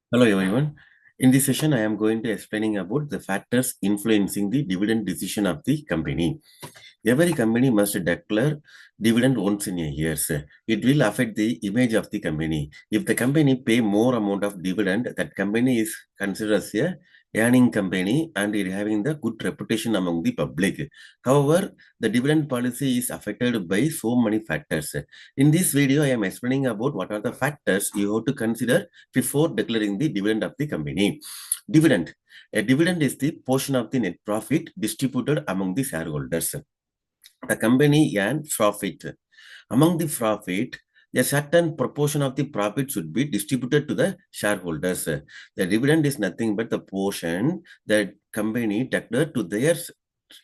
Hello everyone. In this session, I am going to explaining about the factors influencing the dividend decision of the company. Every company must declare dividend once in a year. It will affect the image of the company. If the company pay more amount of dividend, that company is considered as a earning company and it having the good reputation among the public. However, the dividend policy is affected by so many factors. In this video, I am explaining about what are the factors you have to consider before declaring the dividend of the company. Dividend. A dividend is the portion of the net profit distributed among the shareholders. The company earns profit. Among the profit, a certain proportion of the profit should be distributed to the shareholders. The dividend is nothing but the portion that company declared to their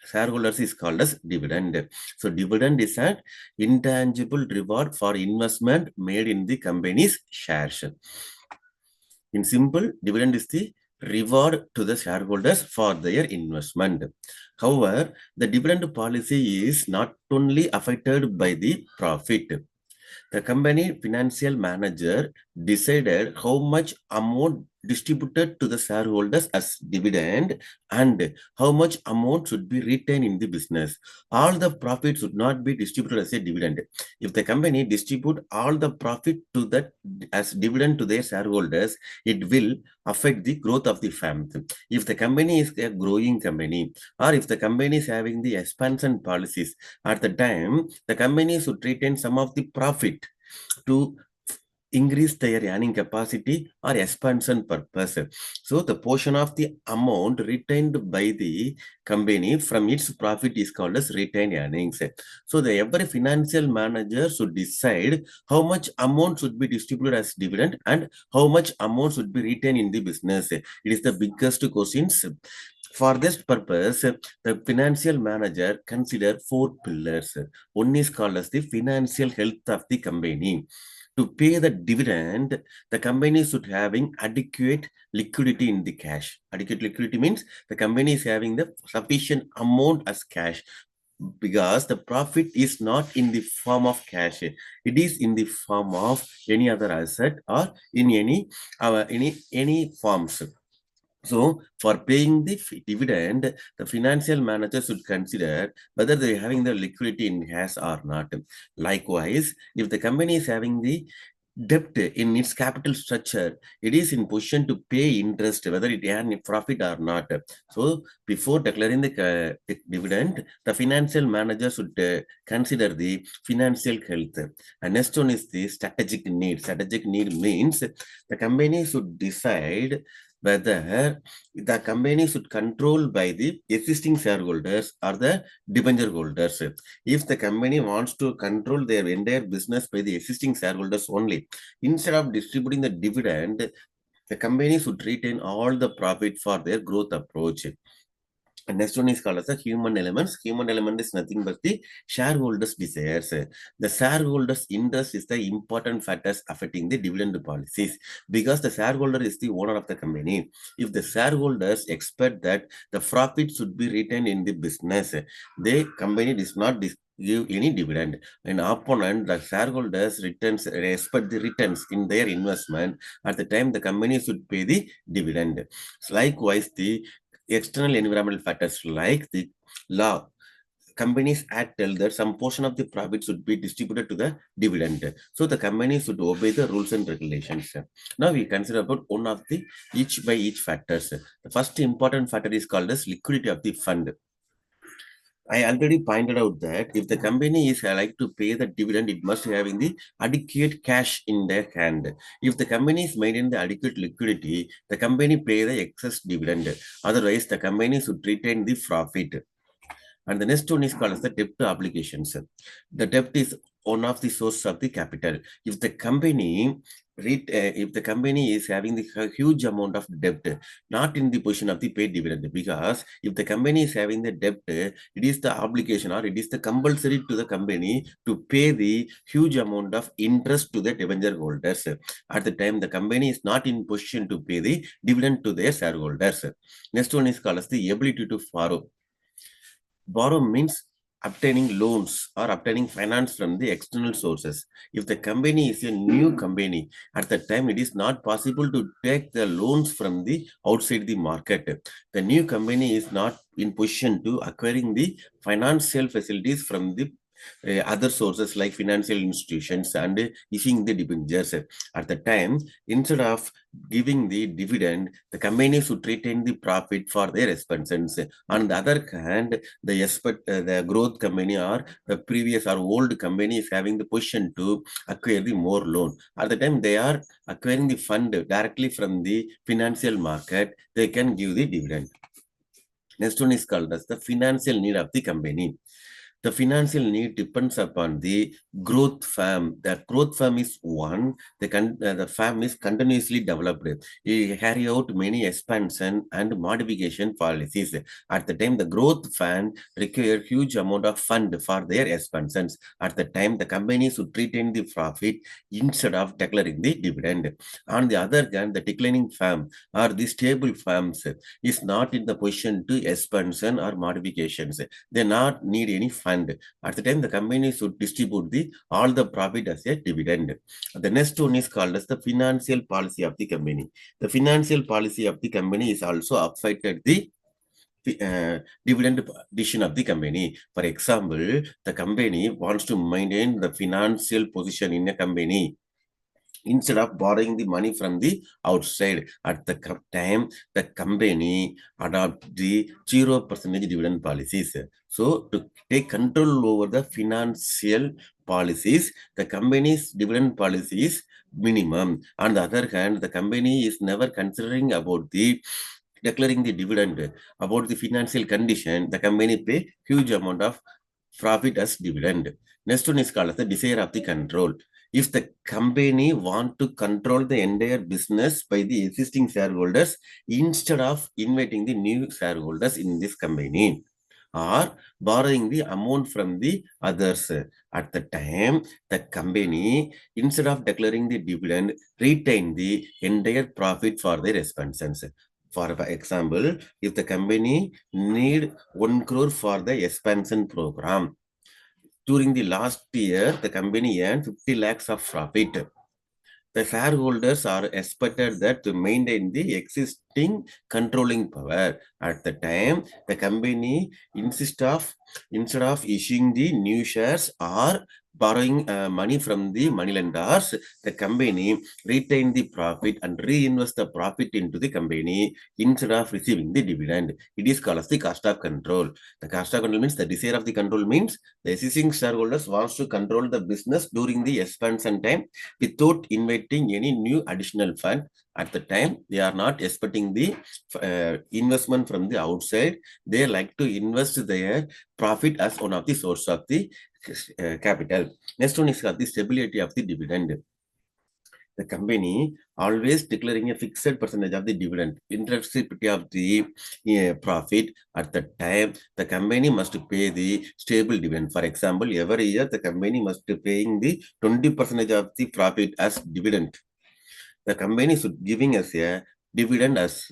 shareholders is called as dividend. So dividend is an intangible reward for investment made in the company's shares. In simple, dividend is the reward to the shareholders for their investment. However, the dividend policy is not only affected by the profit. The company financial manager decided how much amount distributed to the shareholders as dividend and how much amount should be retained in the business. All the profit should not be distributed as a dividend. If the company distribute all the profit to that as dividend to their shareholders, it will affect the growth of the firm. If the company is a growing company or if the company is having the expansion policies, at the time, the company should retain some of the profit to increase their earning capacity or expansion purpose. So the portion of the amount retained by the company from its profit is called as retained earnings. So the every financial manager should decide how much amount should be distributed as dividend and how much amount should be retained in the business. It is the biggest questions. For this purpose, the financial manager consider four pillars. One is called as the financial health of the company. To pay the dividend, the company should having adequate liquidity in the cash. Adequate liquidity means the company is having the sufficient amount as cash because the profit is not in the form of cash. It is in the form of any other asset or in any forms. So, for paying the dividend, the financial manager should consider whether they are having the liquidity in cash or not. Likewise, if the company is having the debt in its capital structure, it is in position to pay interest whether it earn profit or not. So, before declaring the dividend, the financial manager should consider the financial health. And next one is the strategic need. Strategic need means the company should decide whether the company should control by the existing shareholders or the debenture holders. If the company wants to control their entire business by the existing shareholders only, instead of distributing the dividend, the company should retain all the profit for their growth approach. And next one is called as the human elements. Human element is nothing but the shareholders' desires. The shareholders' interest is the important factors affecting the dividend policies because the shareholder is the owner of the company. If the shareholders expect that the profit should be retained in the business, the company does not give any dividend. An opponent, the shareholders returns expect the returns in their investment. At the time, the company should pay the dividend. Likewise, the external environmental factors like the law. Companies Act tell that some portion of the profit should be distributed to the dividend. So the company should obey the rules and regulations. Now we consider about one of the each by each factors. The first important factor is called as liquidity of the fund. I already pointed out that if the company is like to pay the dividend, it must having the adequate cash in their hand. If the company is maintaining the adequate liquidity, the company pay the excess dividend. Otherwise, the company should retain the profit. And the next one is called as the debt obligations. The debt is one of the sources of the capital. If the company if the company is having the huge amount of debt, not in the position of the paid dividend, because if the company is having the debt, it is the obligation or it is the compulsory to the company to pay the huge amount of interest to the debenture holders. At the time, the company is not in position to pay the dividend to their shareholders. Next one is called as the ability to borrow. Borrow means obtaining loans or obtaining finance from the external sources. If the company is a new company, at that time it is not possible to take the loans from the outside the market. The new company is not in position to acquiring the financial facilities from the other sources like financial institutions and issuing the debentures. At the time, instead of giving the dividend, the company should retain the profit for their expenses. On the other hand, the growth company or the previous or old company is having the position to acquire the more loan. At the time they are acquiring the fund directly from the financial market, they can give the dividend. Next one is called as the financial need of the company. The financial need depends upon the growth firm. The growth firm is one. The firm is continuously developed. It carry out many expansion and modification policies. At the time, the growth firm require huge amount of fund for their expansions. At the time, the company should retain the profit instead of declaring the dividend. On the other hand, the declining firm or the stable firms is not in the position to expansion or modifications. They not need any fund. At the time, the company should distribute all the profit as a dividend. The next one is called as the financial policy of the company. The financial policy of the company is also affected the dividend decision of the company. For example, the company wants to maintain the financial position in a company instead of borrowing the money from the outside. At the time, the company adopt the 0% dividend policies. So to take control over the financial policies, the company's dividend policy is minimum. On the other hand, the company is never considering about the declaring the dividend about the financial condition. The company pay huge amount of profit as dividend. Next one is called as the desire of the control. If the company want to control the entire business by the existing shareholders instead of inviting the new shareholders in this company or borrowing the amount from the others. At the time, the company, instead of declaring the dividend, retain the entire profit for their expenses. For example, if the company need 1 crore for the expansion program, during the last year, the company earned 50 lakhs of profit. The shareholders are expected that to maintain the existing controlling power. At the time, the company instead of issuing the new shares or borrowing money from the moneylenders, the company retain the profit and reinvest the profit into the company instead of receiving the dividend. It is called as the cost of control. The cost of control means the desire of the control means the existing shareholders wants to control the business during the expansion time without inviting any new additional fund. At the time, they are not expecting the investment from the outside. They like to invest their profit as one of the source of the capital. Next one is the stability of the dividend. The company always declaring a fixed percentage of the dividend, interest-rate of the profit. At the time, the company must pay the stable dividend. For example, every year the company must be paying the 20% of the profit as dividend. The company should giving us a dividend as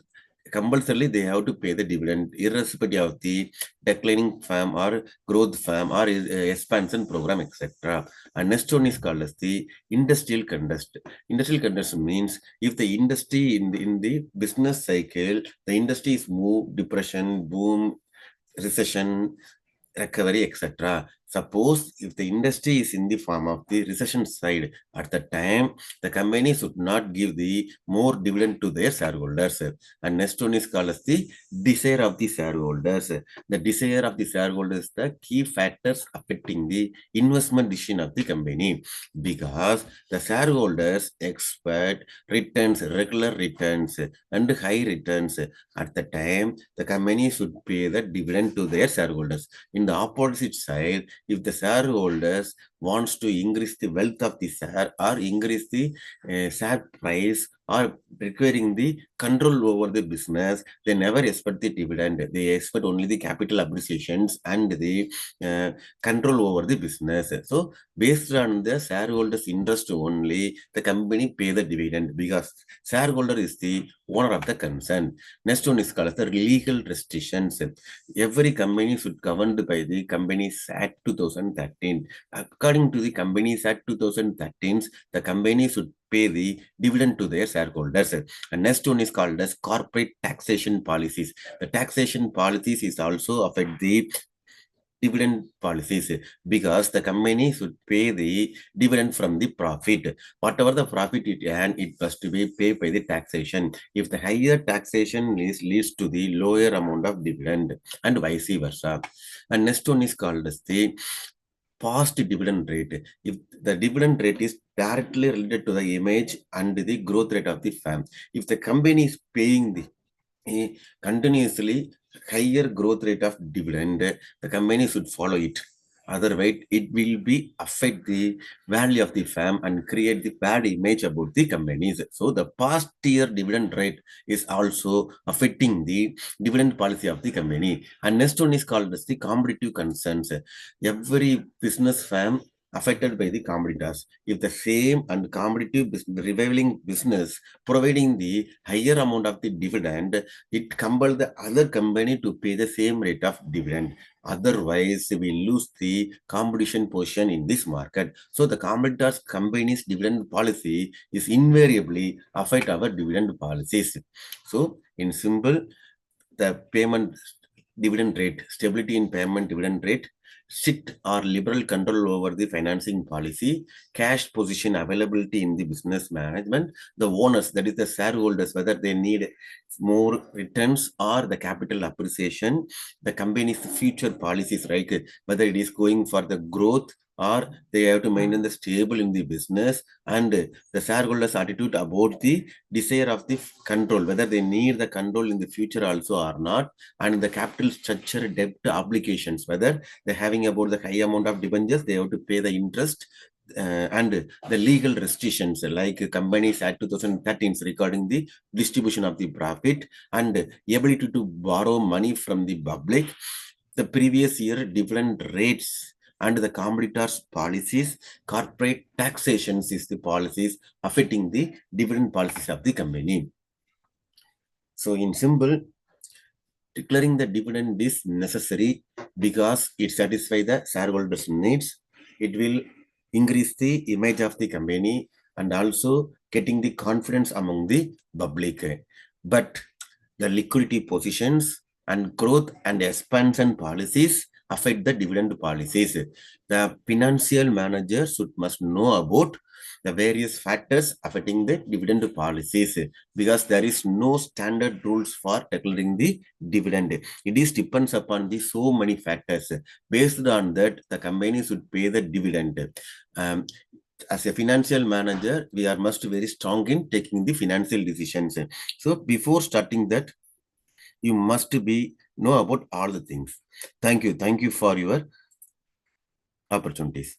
compulsorily they have to pay the dividend irrespective of the declining firm or growth firm or expansion program, etc. And next one is called as the industrial context. Industrial context means if the industry in the business cycle, the industry is move, depression, boom, recession, recovery, etc. Suppose if the industry is in the form of the recession side, at the time, the company should not give the more dividend to their shareholders. And next one is called as the desire of the shareholders. The desire of the shareholders is the key factors affecting the investment decision of the company because the shareholders expect returns, regular returns, and high returns. At the time, the company should pay the dividend to their shareholders. In the opposite side, if the shareholders wants to increase the wealth of the share or increase the share price or requiring the control over the business, they never expect the dividend. They expect only the capital appreciations and the control over the business. So based on the shareholders' interest only, the company pay the dividend because shareholder is the owner of the concern. Next one is called the legal restrictions. Every company should governed by the Companies Act 2013. According to the Companies Act 2013, the company should pay the dividend to their shareholders. And next one is called as corporate taxation policies. The taxation policies is also affect the dividend policies because the company should pay the dividend from the profit. Whatever the profit it earn, it must be paid by the taxation. If the higher taxation leads to the lower amount of dividend and vice versa. And next one is called as the past dividend rate. If the dividend rate is directly related to the image and the growth rate of the firm, if the company is paying the continuously higher growth rate of dividend, the company should follow it. Otherwise, it will be affect the value of the firm and create the bad image about the companies. So the past year dividend rate is also affecting the dividend policy of the company. And next one is called as the competitive concerns. Every business firm affected by the competitors. If the same and competitive reviving business providing the higher amount of the dividend, it compels the other company to pay the same rate of dividend. Otherwise, we lose the competition position in this market. So the competitors' company's dividend policy is invariably affect our dividend policies. So in simple, the payment dividend rate, stability in payment dividend rate, strict or liberal control over the financing policy, cash position availability in the business management, the owners, that is the shareholders, whether they need more returns or the capital appreciation, the company's future policies, right? Whether it is going for the growth or they have to maintain the stable in the business, and the shareholders' attitude about the desire of the control, whether they need the control in the future also or not, and the capital structure debt obligations, whether they're having about the high amount of debentures, they have to pay the interest, and the legal restrictions like Companies Act 2013 regarding the distribution of the profit and ability to borrow money from the public, the previous year dividend rates and the competitors' policies, corporate taxations is the policies affecting the dividend policies of the company. So in simple, declaring the dividend is necessary because it satisfies the shareholders' needs. It will increase the image of the company and also getting the confidence among the public. But the liquidity positions and growth and expansion policies affect the dividend policies. The financial manager should must know about the various factors affecting the dividend policies because there is no standard rules for declaring the dividend. It is depends upon the so many factors. Based on that, the company should pay the dividend. Um, as a financial manager, we are must very strong in taking the financial decisions. So before starting that, you must be know about all the things. Thank you. Thank you for your opportunities.